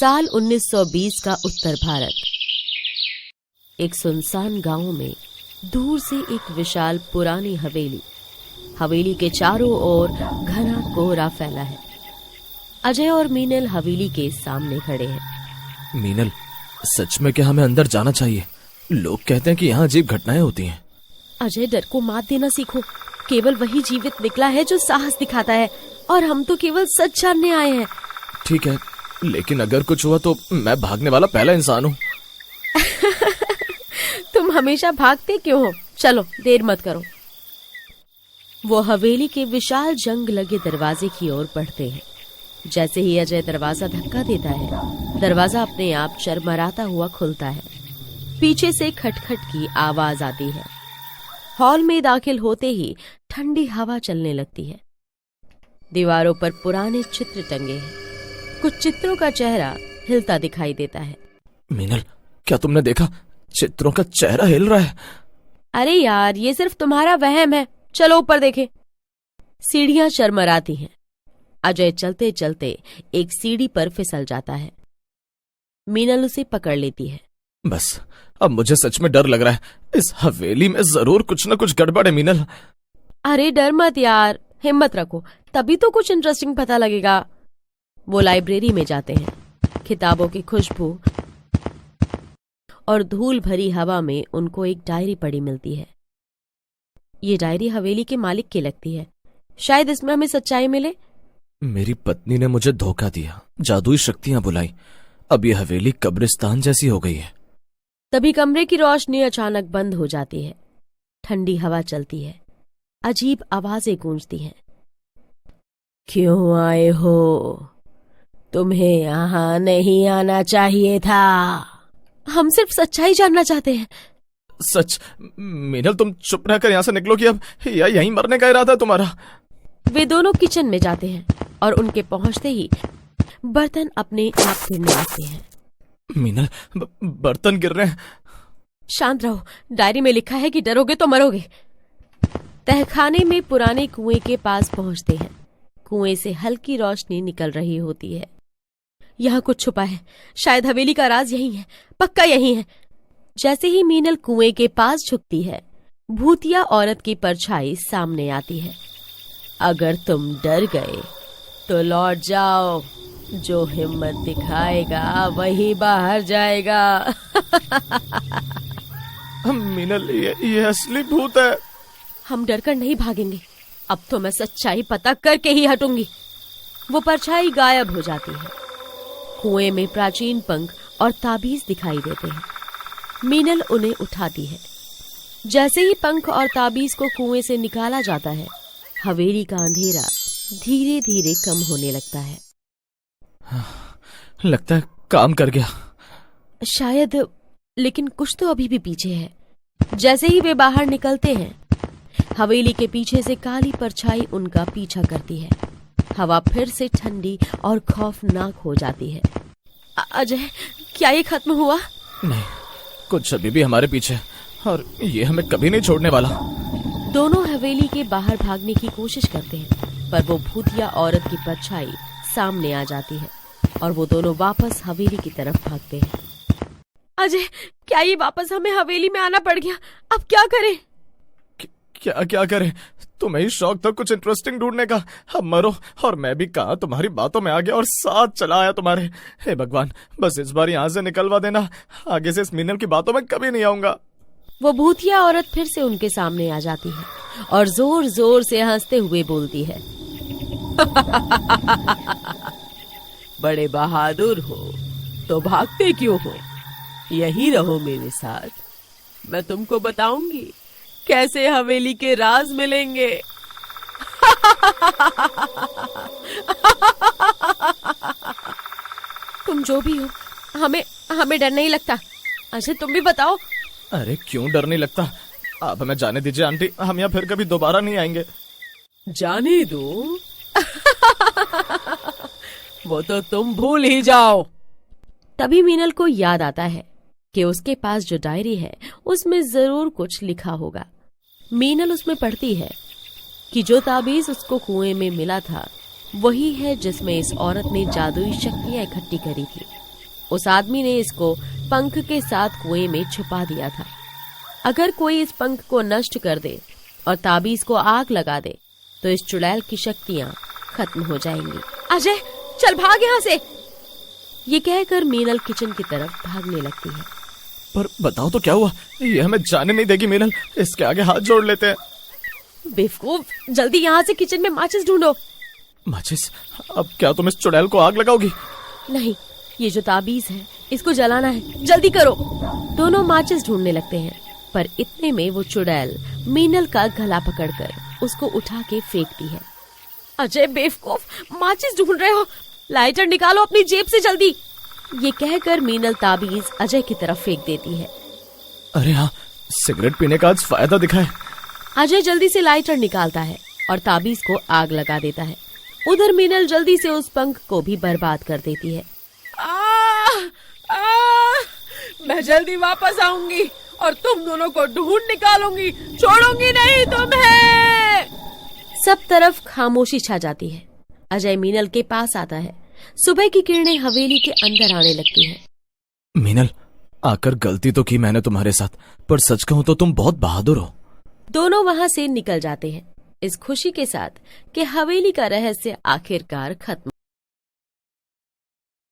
साल 1920 का उत्तर भारत। एक सुनसान गांव में दूर से एक विशाल पुरानी हवेली के चारों ओर घना कोहरा फैला है। अजय और मीनल हवेली के सामने खड़े हैं। मीनल, सच में क्या हमें अंदर जाना चाहिए? लोग कहते हैं कि यहाँ अजीब घटनाएं होती हैं। अजय, डर को मात देना सीखो। केवल वही जीवित निकला है जो साहस दिखाता है, और हम तो केवल सच जानने आए हैं। ठीक है, लेकिन अगर कुछ हुआ तो मैं भागने वाला पहला इंसान हूँ। तुम हमेशा भागते क्यों हो? चलो, देर मत करो। वो हवेली के विशाल जंग लगे दरवाजे की ओर बढ़ते हैं। जैसे ही अजय दरवाजा धक्का देता है, दरवाजा अपने आप चरमराता हुआ खुलता है। पीछे से खटखट की आवाज आती है। हॉल में दाखिल होते ही ठंडी हवा चलने लगती है। दीवारों पर पुराने चित्र टंगे हैं। कुछ चित्रों का चेहरा हिलता दिखाई देता है। मीनल, क्या तुमने देखा? चित्रों का चेहरा हिल रहा है। अरे यार, ये सिर्फ तुम्हारा वहम है। चलो ऊपर देखें। सीढ़ियां चरमराती हैं। अजय चलते चलते एक सीढ़ी पर फिसल जाता है। मीनल उसे पकड़ लेती है। बस, अब मुझे सच में डर लग रहा है। इस हवेली में जरूर कुछ न कुछ गड़बड़ है। मीनल, अरे डर मत यार, हिम्मत रखो, तभी तो कुछ इंटरेस्टिंग पता लगेगा। वो लाइब्रेरी में जाते हैं। किताबों की खुशबू और धूल भरी हवा में उनको एक डायरी पड़ी मिलती है। ये डायरी हवेली के मालिक की लगती है। शायद इसमें हमें सच्चाई मिले। मेरी पत्नी ने मुझे धोखा दिया, जादुई शक्तियां बुलाई। अब ये हवेली कब्रिस्तान जैसी हो गई है। तभी कमरे की रोशनी अचानक बंद हो जाती है। ठंडी हवा चलती है। अजीब आवाजें गूंजती हैं। क्यों आए हो? तुम्हें यहाँ नहीं आना चाहिए था। हम सिर्फ सच्चाई जानना चाहते हैं। सच? मीनल, तुम चुप रहकर यहाँ से निकलो कि अब यहीं मरने का इरादा है तुम्हारा। वे दोनों किचन में जाते हैं और उनके पहुंचते ही बर्तन अपने आप गिरने लगते हैं। मीनल, बर्तन गिर रहे हैं। शांत रहो, डायरी में लिखा है कि डरोगे तो मरोगे। तहखाने में पुराने कुएं के पास पहुंचते हैं। कुएं से हल्की रोशनी निकल रही होती है। यहाँ कुछ छुपा है। शायद हवेली का राज यही है, पक्का यही है। जैसे ही मीनल कुएं के पास झुकती है, भूतिया औरत की परछाई सामने आती है। अगर तुम डर गए तो लौट जाओ। जो हिम्मत दिखाएगा वही बाहर जाएगा। मीनल, ये असली भूत है। हम डरकर नहीं भागेंगे। अब तो मैं सच्चाई पता करके ही हटूंगी। वो परछाई गायब हो जाती है। कुएं में प्राचीन पंख और ताबीज दिखाई देते हैं। मीनल उन्हें उठाती है। जैसे ही पंख और ताबीज को कुएं से निकाला जाता है, हवेली का अंधेरा धीरे धीरे कम होने लगता है। लगता है काम कर गया। शायद, लेकिन कुछ तो अभी भी पीछे है। जैसे ही वे बाहर निकलते हैं, हवेली के पीछे से काली परछाई उनका पीछा करती है। हवा फिर से ठंडी और खौफनाक हो जाती है। अजय, क्या ये खत्म हुआ? नहीं, कुछ अभी भी हमारे पीछे, और ये हमें कभी नहीं छोड़ने वाला। दोनों हवेली के बाहर भागने की कोशिश करते हैं, पर वो भूतिया औरत की परछाई सामने आ जाती है और वो दोनों वापस हवेली की तरफ भागते हैं। अजय, क्या ये वापस हमें हवेली में आना पड़ गया? अब क्या करें? क्या करें? तुम्हें ही शौक था कुछ इंटरेस्टिंग ढूंढने का। अब मरो, और मैं भी कहा तुम्हारी बातों में आ गया और साथ चला आया तुम्हारे। हे भगवान, बस इस बार यहाँ से निकलवा देना। आगे से इस मीनल की बातों में कभी नहीं आऊंगा। वो भूतिया औरत फिर से उनके सामने आ जाती है और जोर जोर से हंसते हुए बोलती है। बड़े बहादुर हो तो भागते क्यों हो? यही रहो मेरे साथ, मैं तुमको बताऊंगी कैसे हवेली के राज मिलेंगे। तुम जो भी हो, हमें डर नहीं लगता। अजय, तुम भी बताओ। अरे क्यों डर नहीं लगता? आप हमें जाने दीजिए आंटी, हम यहाँ फिर कभी दोबारा नहीं आएंगे। जाने दो। वो तो तुम भूल ही जाओ। तभी मीनल को याद आता है कि उसके पास जो डायरी है उसमें जरूर कुछ लिखा होगा। मीनल उसमें पढ़ती है कि जो ताबीज उसको कुएं में मिला था वही है जिसमें इस औरत ने जादुई शक्तियां इकट्ठी करी थी। उस आदमी ने इसको पंख के साथ कुएं में छुपा दिया था। अगर कोई इस पंख को नष्ट कर दे और ताबीज को आग लगा दे तो इस चुड़ैल की शक्तियां खत्म हो जाएंगी। अजय चल भाग यहाँ से। ये कहकर मीनल किचन की तरफ भागने लगती है। पर बताओ तो क्या हुआ? ये हमें जाने नहीं देगी मीनल, इसके आगे हाथ जोड़ लेते हैं। बेवकूफ, जल्दी यहाँ से किचन में माचिस ढूंढो। माचिस? अब क्या तुम इस चुड़ैल को आग लगाओगी? नहीं, ये जो ताबीज है इसको जलाना है, जल्दी करो। दोनों माचिस ढूंढने लगते हैं, पर इतने में वो चुड़ैल मीनल का गला पकड़कर उसको उठा के फेंकती है। अजय बेवकूफ, माचिस ढूंढ रहे हो, लाइटर निकालो अपनी जेब से जल्दी। ये कहकर मीनल ताबीज अजय की तरफ फेंक देती है। अरे हाँ, सिगरेट पीने का आज फायदा दिखा है। अजय जल्दी से लाइटर निकालता है और ताबीज को आग लगा देता है। उधर मीनल जल्दी से उस पंख को भी बर्बाद कर देती है। मैं जल्दी वापस आऊंगी और तुम दोनों को ढूंढ निकालूंगी, छोड़ूंगी नहीं तुम्हें। सब तरफ खामोशी छा जाती है। अजय मीनल के पास आता है। सुबह की किरणें हवेली के अंदर आने लगती हैं। मीनल, आकर गलती तो की मैंने तुम्हारे साथ, पर सच कहूं तो तुम बहुत बहादुर हो। दोनों वहां से निकल जाते हैं, इस खुशी के साथ कि हवेली का रहस्य आखिरकार खत्म।